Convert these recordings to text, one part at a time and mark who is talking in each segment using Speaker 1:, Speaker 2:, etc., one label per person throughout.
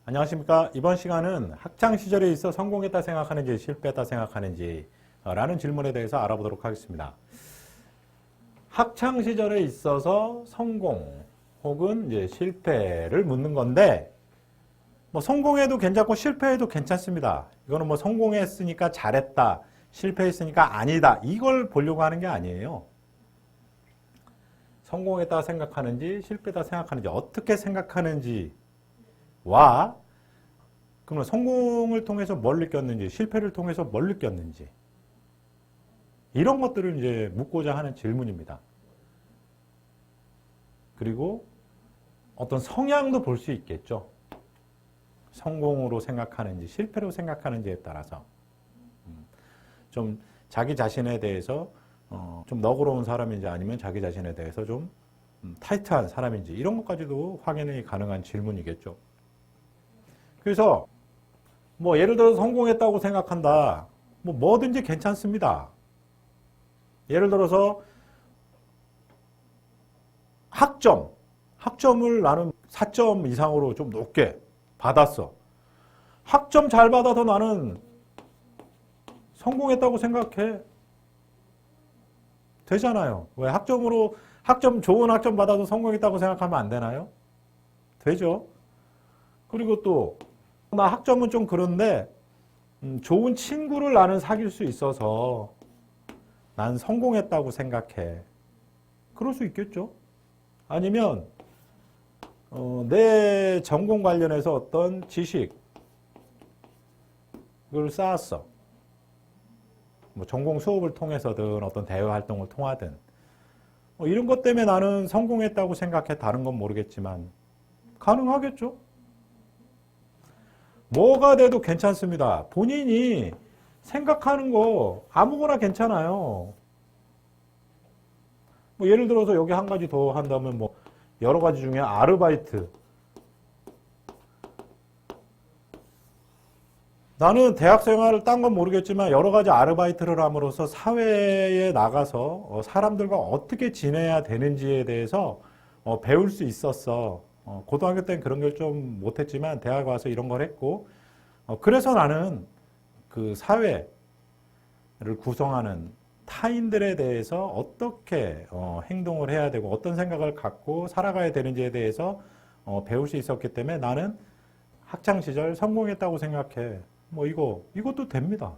Speaker 1: 안녕하십니까. 이번 시간은 학창시절에 있어 성공했다 생각하는지 실패했다 생각하는지 라는 질문에 대해서 알아보도록 하겠습니다. 학창시절에 있어서 성공 혹은 이제 실패를 묻는 건데 뭐 성공해도 괜찮고 실패해도 괜찮습니다. 이거는 뭐 성공했으니까 잘했다, 실패했으니까 아니다 이걸 보려고 하는 게 아니에요. 성공했다 생각하는지 실패했다 생각하는지 어떻게 생각하는지 와, 그러면 성공을 통해서 뭘 느꼈는지, 실패를 통해서 뭘 느꼈는지, 이런 것들을 이제 묻고자 하는 질문입니다. 그리고 어떤 성향도 볼 수 있겠죠. 성공으로 생각하는지, 실패로 생각하는지에 따라서. 좀 자기 자신에 대해서 좀 너그러운 사람인지 아니면 자기 자신에 대해서 좀 타이트한 사람인지, 이런 것까지도 확인이 가능한 질문이겠죠. 그래서 뭐 예를 들어서 성공했다고 생각한다. 뭐 뭐든지 괜찮습니다. 예를 들어서 학점을 나는 4점 이상으로 좀 높게 받았어. 학점 잘 받아서 나는 성공했다고 생각해. 되잖아요. 왜 좋은 학점 받아서 성공했다고 생각하면 안 되나요? 되죠. 그리고 또 나 학점은 좀 그런데 좋은 친구를 나는 사귈 수 있어서 난 성공했다고 생각해. 그럴 수 있겠죠. 아니면 내 전공 관련해서 어떤 지식을 쌓았어. 뭐 전공 수업을 통해서든 어떤 대외 활동을 통하든 이런 것 때문에 나는 성공했다고 생각해. 다른 건 모르겠지만 가능하겠죠. 뭐가 돼도 괜찮습니다. 본인이 생각하는 거 아무거나 괜찮아요. 뭐 예를 들어서 여기 한 가지 더 한다면 뭐 여러 가지 중에 아르바이트. 나는 대학 생활을 딴 건 모르겠지만 여러 가지 아르바이트를 함으로써 사회에 나가서 사람들과 어떻게 지내야 되는지에 대해서 배울 수 있었어. 고등학교 때는 그런 걸 좀 못했지만 대학 와서 이런 걸 했고, 그래서 나는 그 사회를 구성하는 타인들에 대해서 어떻게 행동을 해야 되고 어떤 생각을 갖고 살아가야 되는지에 대해서 배울 수 있었기 때문에 나는 학창시절 성공했다고 생각해. 뭐 이것도 됩니다.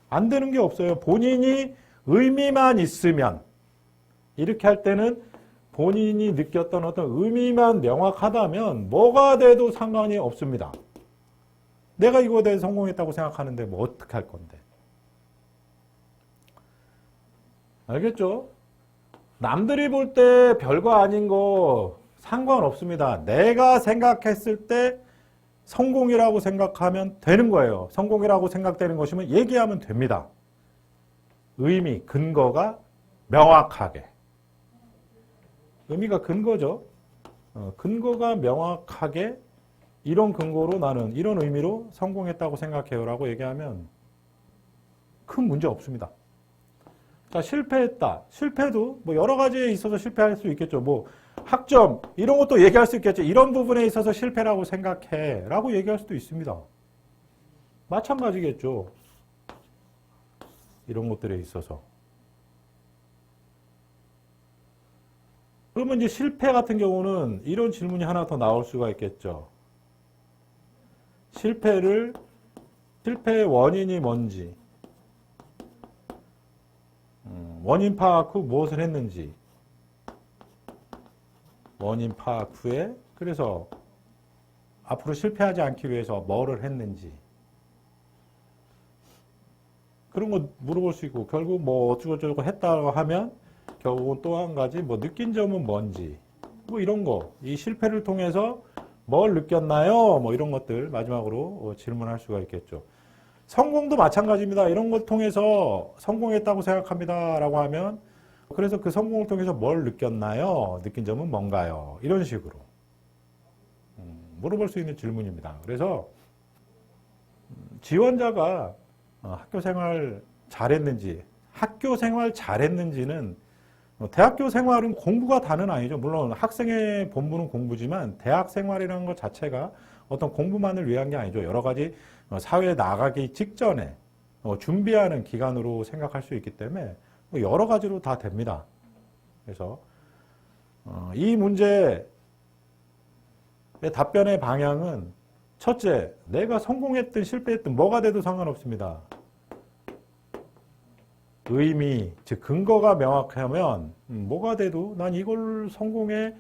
Speaker 1: 안 되는 게 없어요. 본인이 의미만 있으면, 이렇게 할 때는 본인이 느꼈던 어떤 의미만 명확하다면 뭐가 돼도 상관이 없습니다. 내가 이거에 대해서 성공했다고 생각하는데 뭐 어떻게 할 건데. 알겠죠? 남들이 볼 때 별거 아닌 거 상관없습니다. 내가 생각했을 때 성공이라고 생각하면 되는 거예요. 성공이라고 생각되는 것이면 얘기하면 됩니다. 의미, 근거가 명확하게. 의미가 근거죠. 근거가 명확하게 이런 근거로 나는 이런 의미로 성공했다고 생각해요 라고 얘기하면 큰 문제 없습니다. 자, 실패했다. 실패도 뭐 여러 가지에 있어서 실패할 수 있겠죠. 뭐 학점 이런 것도 얘기할 수 있겠죠. 이런 부분에 있어서 실패라고 생각해 라고 얘기할 수도 있습니다. 마찬가지겠죠. 이런 것들에 있어서. 그러면 이제 실패 같은 경우는 이런 질문이 하나 더 나올 수가 있겠죠. 실패의 원인이 뭔지, 원인 파악 후 무엇을 했는지, 원인 파악 후에 그래서 앞으로 실패하지 않기 위해서 뭐를 했는지, 그런 거 물어볼 수 있고, 결국 뭐 어쩌고저쩌고 했다고 하면 결국은 또 한 가지 뭐 느낀 점은 뭔지, 뭐 이런 거, 이 실패를 통해서 뭘 느꼈나요? 뭐 이런 것들 마지막으로 질문할 수가 있겠죠. 성공도 마찬가지입니다. 이런 걸 통해서 성공했다고 생각합니다 라고 하면 그래서 그 성공을 통해서 뭘 느꼈나요? 느낀 점은 뭔가요? 이런 식으로 물어볼 수 있는 질문입니다. 그래서 지원자가 학교 생활 잘했는지는 대학교 생활은 공부가 다는 아니죠. 물론 학생의 본분은 공부지만 대학 생활이라는 것 자체가 어떤 공부만을 위한 게 아니죠. 여러 가지 사회에 나가기 직전에 준비하는 기간으로 생각할 수 있기 때문에 여러 가지로 다 됩니다. 그래서 이 문제의 답변의 방향은 첫째, 내가 성공했든 실패했든 뭐가 돼도 상관없습니다. 의미, 즉 근거가 명확하면 뭐가 돼도 난 이걸 성공해,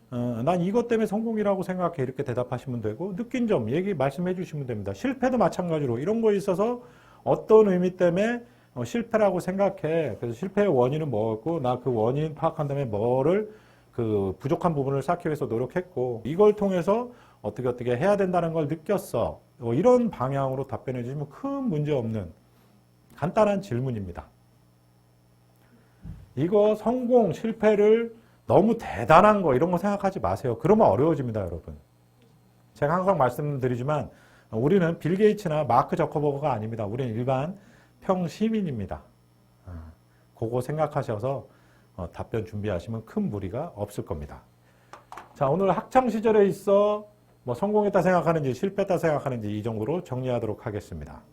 Speaker 1: 난 이것 때문에 성공이라고 생각해 이렇게 대답하시면 되고 느낀 점 말씀해 주시면 됩니다. 실패도 마찬가지로 이런 거에 있어서 어떤 의미 때문에 실패라고 생각해. 그래서 실패의 원인은 뭐였고 나 그 원인 파악한 다음에 뭐를 그 부족한 부분을 쌓기 위해서 노력했고 이걸 통해서 어떻게 해야 된다는 걸 느꼈어. 이런 방향으로 답변해 주시면 큰 문제 없는 간단한 질문입니다. 이거 성공, 실패를 너무 대단한 거 이런 거 생각하지 마세요. 그러면 어려워집니다, 여러분. 제가 항상 말씀드리지만 우리는 빌 게이츠나 마크 저커버그가 아닙니다. 우리는 일반 평시민입니다. 그거 생각하셔서 답변 준비하시면 큰 무리가 없을 겁니다. 자, 오늘 학창 시절에 있어 뭐 성공했다 생각하는지 실패했다 생각하는지 이 정도로 정리하도록 하겠습니다.